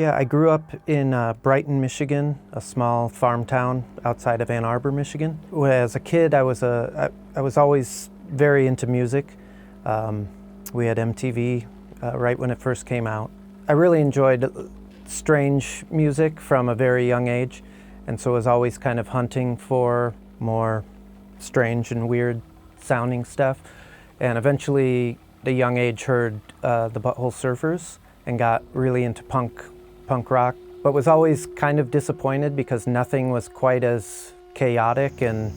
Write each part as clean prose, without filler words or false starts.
Yeah, I grew up in Brighton, Michigan, a small farm town outside of Ann Arbor, Michigan. As a kid, I was always very into music. We had MTV right when it first came out. I really enjoyed strange music from a very young age, and so was always kind of hunting for more strange and weird sounding stuff. And eventually, at a young age, heard the Butthole Surfers and got really into punk rock, but was always kind of disappointed because nothing was quite as chaotic and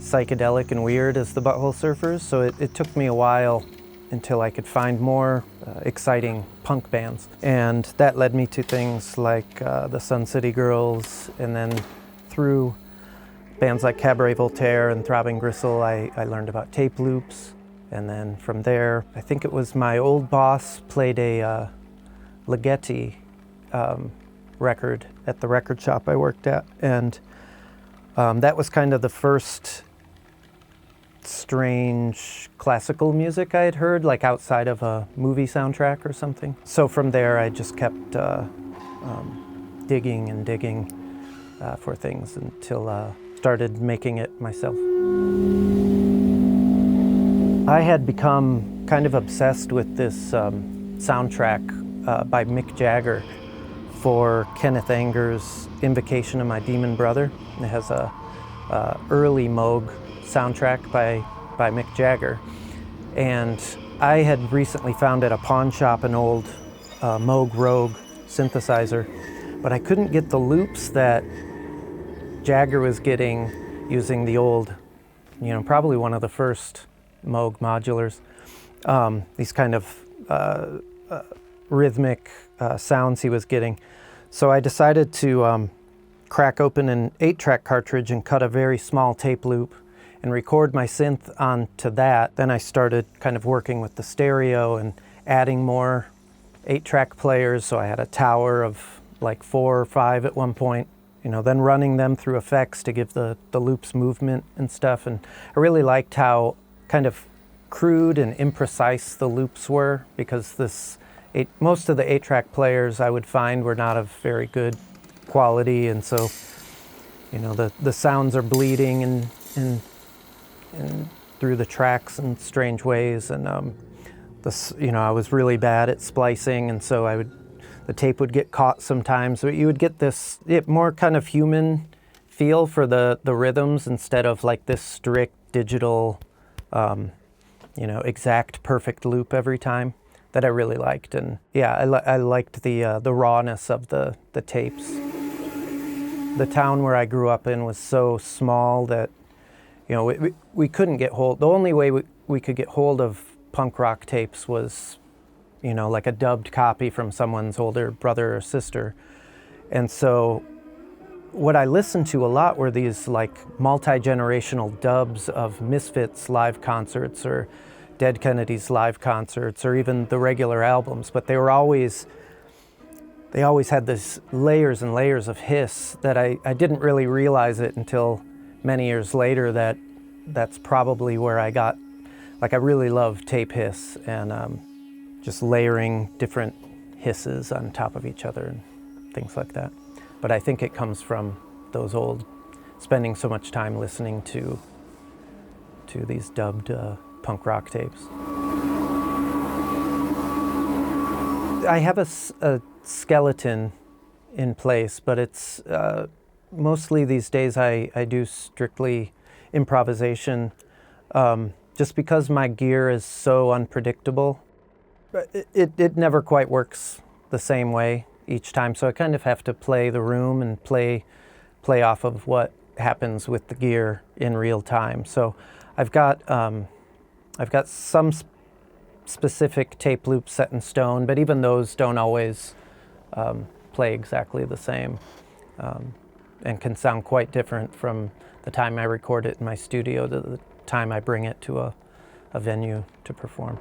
psychedelic and weird as the Butthole Surfers. So it took me a while until I could find more exciting punk bands. And that led me to things like the Sun City Girls, and then through bands like Cabaret Voltaire and Throbbing Gristle, I learned about tape loops. And then from there, I think it was my old boss played a Ligeti record at the record shop I worked at. And that was kind of the first strange classical music I had heard, like outside of a movie soundtrack or something. So from there, I just kept digging and digging for things until started making it myself. I had become kind of obsessed with this soundtrack by Mick Jagger for Kenneth Anger's Invocation of My Demon Brother. It has a early Moog soundtrack by Mick Jagger. And I had recently found at a pawn shop an old Moog Rogue synthesizer, but I couldn't get the loops that Jagger was getting using the old, probably one of the first Moog modulars. These kind of rhythmic sounds he was getting. So I decided to crack open an 8-track cartridge and cut a very small tape loop and record my synth onto that. Then I started kind of working with the stereo and adding more 8-track players. So I had a tower of like 4 or 5 at one point, then running them through effects to give the loops movement and stuff. And I really liked how kind of crude and imprecise the loops were, because most of the 8-track players I would find were not of very good quality, and so the sounds are bleeding and through the tracks in strange ways, and I was really bad at splicing, and so the tape would get caught sometimes. So you would get this more kind of human feel for the rhythms instead of like this strict digital exact perfect loop every time that I really liked. And yeah, I liked the rawness of the tapes. The town where I grew up in was so small that we couldn't get hold. The only way we could get hold of punk rock tapes was like a dubbed copy from someone's older brother or sister. And so what I listened to a lot were these like multi-generational dubs of Misfits live concerts or Dead Kennedys live concerts or even the regular albums, but they always had this layers and layers of hiss that I didn't really realize it until many years later that's probably where I got, like, I really love tape hiss and just layering different hisses on top of each other and things like that. But I think it comes from those spending so much time listening to these dubbed punk rock tapes. I have a skeleton in place, but it's mostly these days I do strictly improvisation, just because my gear is so unpredictable. It never quite works the same way each time, so I kind of have to play the room and play off of what happens with the gear in real time. So I've got some specific tape loops set in stone, but even those don't always play exactly the same, and can sound quite different from the time I record it in my studio to the time I bring it to a venue to perform.